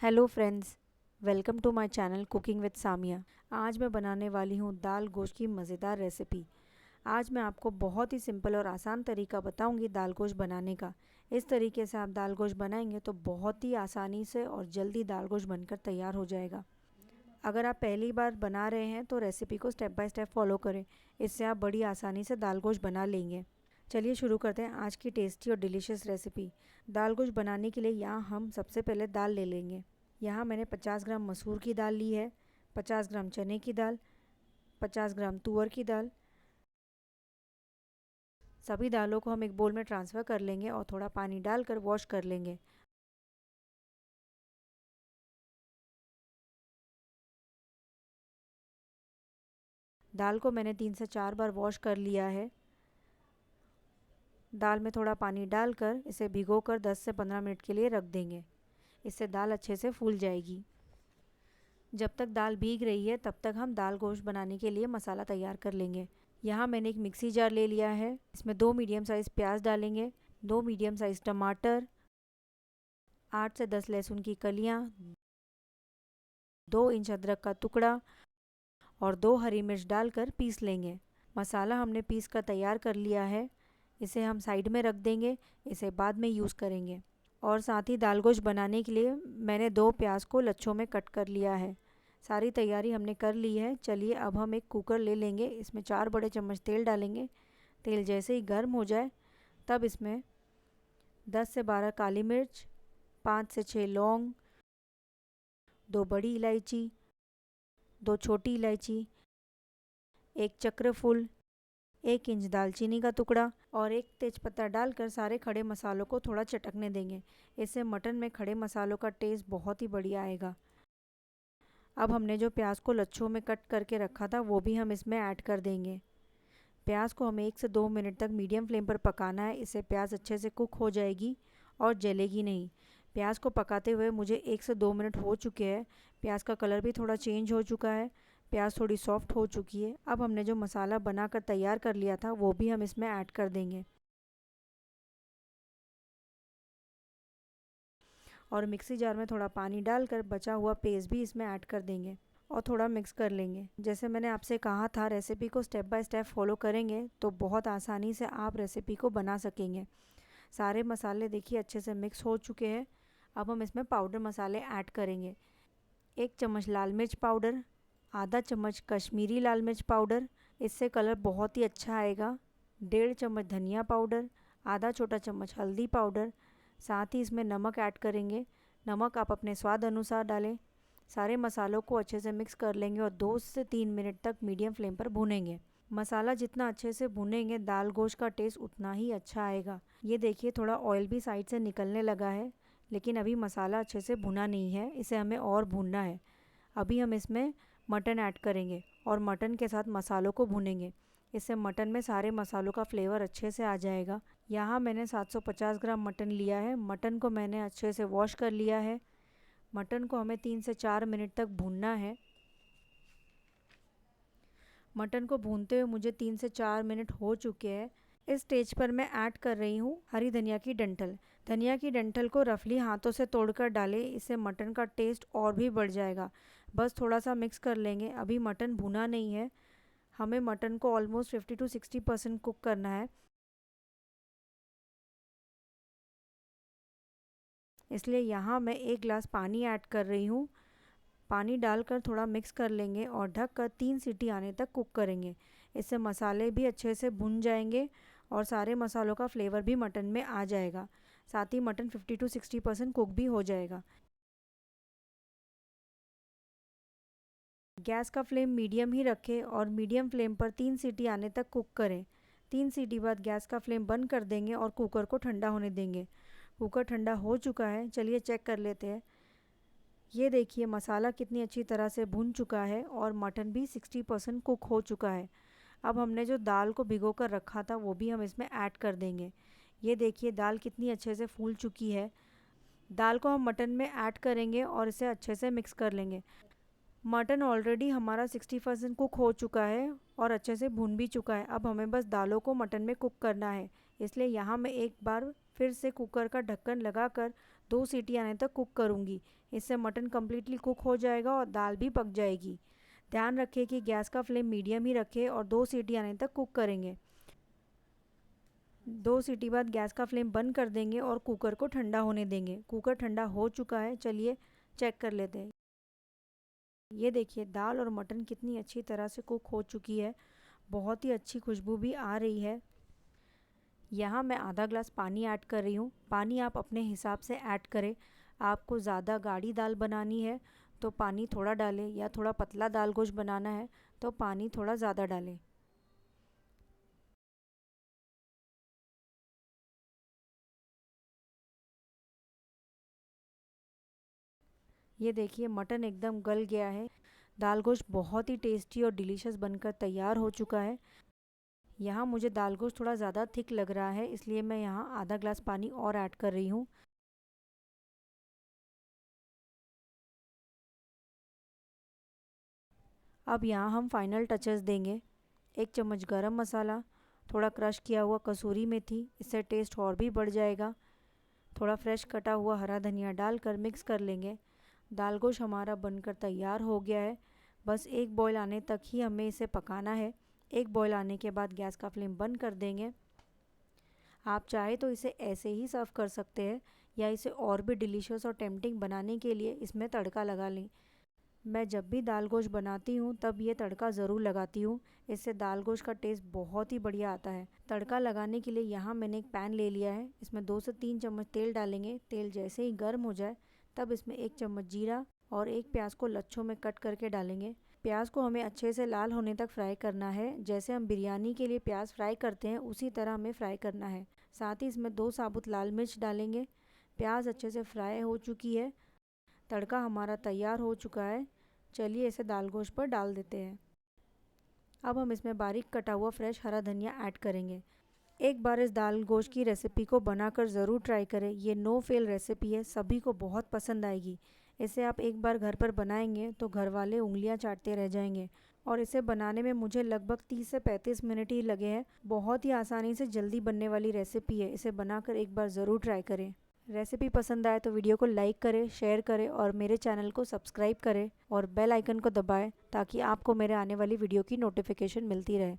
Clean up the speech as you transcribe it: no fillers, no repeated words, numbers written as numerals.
Hello friends, welcome to my channel cooking with Samiya. आज मैं बनाने वाली हूँ दाल गोश्त की मज़ेदार रेसिपी। आज मैं आपको बहुत ही सिंपल और आसान तरीका बताऊँगी दाल गोश्त बनाने का। इस तरीके से आप दाल गोश्त बनाएंगे तो बहुत ही आसानी से और जल्दी दाल गोश्त बनकर तैयार हो जाएगा। अगर आप पहली बार बना रहे हैं तो रेसिपी को स्टेप बाय स्टेप फॉलो करें, इससे आप बड़ी आसानी से दाल गोश्त बना लेंगे। चलिए शुरू करते हैं आज की टेस्टी और डिलीशियस रेसिपी। दाल गोश्त बनाने के लिए यहाँ हम सबसे पहले दाल ले लेंगे। यहाँ मैंने 50 ग्राम मसूर की दाल ली है, 50 ग्राम चने की दाल, 50 ग्राम तुअर की दाल। सभी दालों को हम एक बोल में ट्रांसफ़र कर लेंगे और थोड़ा पानी डालकर वॉश कर लेंगे। दाल को मैंने 3 से 4 बार वॉश कर लिया है। दाल में थोड़ा पानी डालकर इसे भिगोकर 10 से 15 मिनट के लिए रख देंगे। इससे दाल अच्छे से फूल जाएगी। जब तक दाल भीग रही है तब तक हम दाल गोश्त बनाने के लिए मसाला तैयार कर लेंगे। यहाँ मैंने एक मिक्सी जार ले लिया है। इसमें 2 मीडियम साइज़ प्याज डालेंगे, 2 मीडियम साइज़ टमाटर, 8 से 10 लहसुन की कलियाँ, 2 इंच अदरक का टुकड़ा और 2 हरी मिर्च डालकर पीस लेंगे। मसाला हमने पीस कर तैयार कर लिया है। इसे हम साइड में रख देंगे, इसे बाद में यूज़ करेंगे। और साथ ही दाल गोश्त बनाने के लिए मैंने 2 प्याज को लच्छों में कट कर लिया है। सारी तैयारी हमने कर ली है। चलिए अब हम एक कुकर ले लेंगे। इसमें 4 बड़े चम्मच तेल डालेंगे। तेल जैसे ही गर्म हो जाए तब इसमें 10 से 12 काली मिर्च, 5 से 6 लौंग, 2 बड़ी इलायची, 2 छोटी इलायची, 1 चक्रफूल, 1 इंच दालचीनी का टुकड़ा और 1 तेज़पत्ता डालकर सारे खड़े मसालों को थोड़ा चटकने देंगे। इससे मटन में खड़े मसालों का टेस्ट बहुत ही बढ़िया आएगा। अब हमने जो प्याज को लच्छों में कट करके रखा था वो भी हम इसमें ऐड कर देंगे। प्याज को हमें 1 से 2 मिनट तक मीडियम फ्लेम पर पकाना है। इससे प्याज अच्छे से कुक हो जाएगी और जलेगी नहीं। प्याज को पकाते हुए मुझे 1 से 2 मिनट हो चुके हैं। प्याज का कलर भी थोड़ा चेंज हो चुका है, प्याज थोड़ी सॉफ्ट हो चुकी है। अब हमने जो मसाला बनाकर तैयार कर लिया था वो भी हम इसमें ऐड कर देंगे और मिक्सी जार में थोड़ा पानी डालकर बचा हुआ पेस्ट भी इसमें ऐड कर देंगे और थोड़ा मिक्स कर लेंगे। जैसे मैंने आपसे कहा था, रेसिपी को स्टेप बाय स्टेप फॉलो करेंगे तो बहुत आसानी से आप रेसिपी को बना सकेंगे। सारे मसाले देखिए अच्छे से मिक्स हो चुके हैं। अब हम इसमें पाउडर मसाले ऐड करेंगे। 1 चम्मच लाल मिर्च पाउडर, आधा चम्मच कश्मीरी लाल मिर्च पाउडर, इससे कलर बहुत ही अच्छा आएगा। 1.5 चम्मच धनिया पाउडर, आधा छोटा चम्मच हल्दी पाउडर, साथ ही इसमें नमक ऐड करेंगे। नमक आप अपने स्वाद अनुसार डालें। सारे मसालों को अच्छे से मिक्स कर लेंगे और 2 से 3 मिनट तक मीडियम फ्लेम पर भूनेंगे। मसाला जितना अच्छे से भुनेंगे दाल गोश्त का टेस्ट उतना ही अच्छा आएगा। ये देखिए थोड़ा ऑयल भी साइड से निकलने लगा है, लेकिन अभी मसाला अच्छे से भुना नहीं है, इसे हमें और भूनना है। अभी हम इसमें मटन ऐड करेंगे और मटन के साथ मसालों को भूनेंगे। इससे मटन में सारे मसालों का फ्लेवर अच्छे से आ जाएगा। यहाँ मैंने 750 ग्राम मटन लिया है। मटन को मैंने अच्छे से वॉश कर लिया है। मटन को हमें 3 से 4 मिनट तक भूनना है। मटन को भूनते हुए मुझे 3 से 4 मिनट हो चुके हैं। इस स्टेज पर मैं ऐड कर रही हूँ हरी धनिया की डंठल। धनिया की डंठल को रफली हाथों से तोड़कर डालें, इससे मटन का टेस्ट और भी बढ़ जाएगा। बस थोड़ा सा मिक्स कर लेंगे। अभी मटन भुना नहीं है, हमें मटन को ऑलमोस्ट 50 to 60% कुक करना है। इसलिए यहाँ मैं 1 गिलास पानी ऐड कर रही हूँ। पानी डालकर थोड़ा मिक्स कर लेंगे और ढककर 3 सीटी आने तक कुक करेंगे। इससे मसाले भी अच्छे से भुन जाएंगे और सारे मसालों का फ्लेवर भी मटन में आ जाएगा। साथ ही मटन 50 to 60% कुक भी हो जाएगा। गैस का फ्लेम मीडियम ही रखें और मीडियम फ्लेम पर 3 सीटी आने तक कुक करें। 3 सीटी बाद गैस का फ्लेम बंद कर देंगे और कुकर को ठंडा होने देंगे। कुकर ठंडा हो चुका है, चलिए चेक कर लेते हैं। ये देखिए मसाला कितनी अच्छी तरह से भुन चुका है और मटन भी 60% कुक हो चुका है। अब हमने जो दाल को भिगो कर रखा था वो भी हम इसमें ऐड कर देंगे। ये देखिए दाल कितनी अच्छे से फूल चुकी है। दाल को हम मटन में ऐड करेंगे और इसे अच्छे से मिक्स कर लेंगे। मटन ऑलरेडी हमारा 60% कुक हो चुका है और अच्छे से भुन भी चुका है। अब हमें बस दालों को मटन में कुक करना है। इसलिए यहाँ मैं एक बार फिर से कुकर का ढक्कन लगाकर 2 सीटी आने तक कुक करूँगी। इससे मटन कम्प्लीटली कुक हो जाएगा और दाल भी पक जाएगी। ध्यान रखें कि गैस का फ्लेम मीडियम ही रखें और 2 सीटी आने तक कुक करेंगे। 2 सीटी बाद गैस का फ्लेम बंद कर देंगे और कुकर को ठंडा होने देंगे। कुकर ठंडा हो चुका है, चलिए चेक कर लेते हैं। ये देखिए दाल और मटन कितनी अच्छी तरह से कुक हो चुकी है, बहुत ही अच्छी खुशबू भी आ रही है। यहाँ मैं आधा ग्लास पानी ऐड कर रही हूँ। पानी आप अपने हिसाब से ऐड करें। आपको ज़्यादा गाढ़ी दाल बनानी है तो पानी थोड़ा डालें, या थोड़ा पतला दाल गोश्त बनाना है तो पानी थोड़ा ज़्यादा डालें। ये देखिए मटन एकदम गल गया है। दाल गोश्त बहुत ही टेस्टी और डिलीशियस बनकर तैयार हो चुका है। यहाँ मुझे दाल गोश्त थोड़ा ज़्यादा थिक लग रहा है, इसलिए मैं यहाँ आधा ग्लास पानी और ऐड कर रही हूँ। अब यहाँ हम फाइनल टचेस देंगे। 1 चम्मच गरम मसाला, थोड़ा क्रश किया हुआ कसूरी मेथी, इससे टेस्ट और भी बढ़ जाएगा। थोड़ा फ्रेश कटा हुआ हरा धनिया डालकर मिक्स कर लेंगे। दाल गोश्त हमारा बनकर तैयार हो गया है। बस एक बॉयल आने तक ही हमें इसे पकाना है। एक बॉयल आने के बाद गैस का फ्लेम बंद कर देंगे। आप चाहे तो इसे ऐसे ही सर्व कर सकते हैं, या इसे और भी डिलीशियस और टेम्पटिंग बनाने के लिए इसमें तड़का लगा लें। मैं जब भी दाल गोश्त बनाती हूँ तब ये तड़का ज़रूर लगाती हूँ। इससे दाल गोश्त का टेस्ट बहुत ही बढ़िया आता है। तड़का लगाने के लिए यहाँ मैंने एक पैन ले लिया है। इसमें 2 से 3 चम्मच तेल डालेंगे। तेल जैसे ही गर्म हो जाए तब इसमें 1 चम्मच जीरा और एक प्याज को लच्छों में कट करके डालेंगे। प्याज को हमें अच्छे से लाल होने तक फ्राई करना है। जैसे हम बिरयानी के लिए प्याज फ्राई करते हैं उसी तरह हमें फ्राई करना है। साथ ही इसमें 2 साबुत लाल मिर्च डालेंगे। प्याज अच्छे से फ्राई हो चुकी है, तड़का हमारा तैयार हो चुका है। चलिए इसे दाल गोश्त पर डाल देते हैं। अब हम इसमें बारीक कटा हुआ फ्रेश हरा धनिया ऐड करेंगे। एक बार इस दाल गोश्त की रेसिपी को बनाकर ज़रूर ट्राई करें। ये नो फेल रेसिपी है, सभी को बहुत पसंद आएगी। इसे आप एक बार घर पर बनाएंगे तो घर वाले उंगलियां चाटते रह जाएंगे। और इसे बनाने में मुझे लगभग 30 से 35 मिनट ही लगे हैं। बहुत ही आसानी से जल्दी बनने वाली रेसिपी है। इसे बनाकर एक बार ज़रूर ट्राई करें। रेसिपी पसंद आए तो वीडियो को लाइक करें, शेयर करें और मेरे चैनल को सब्सक्राइब करें और बेल आइकन को दबाएं ताकि आपको मेरे आने वाली वीडियो की नोटिफिकेशन मिलती रहे।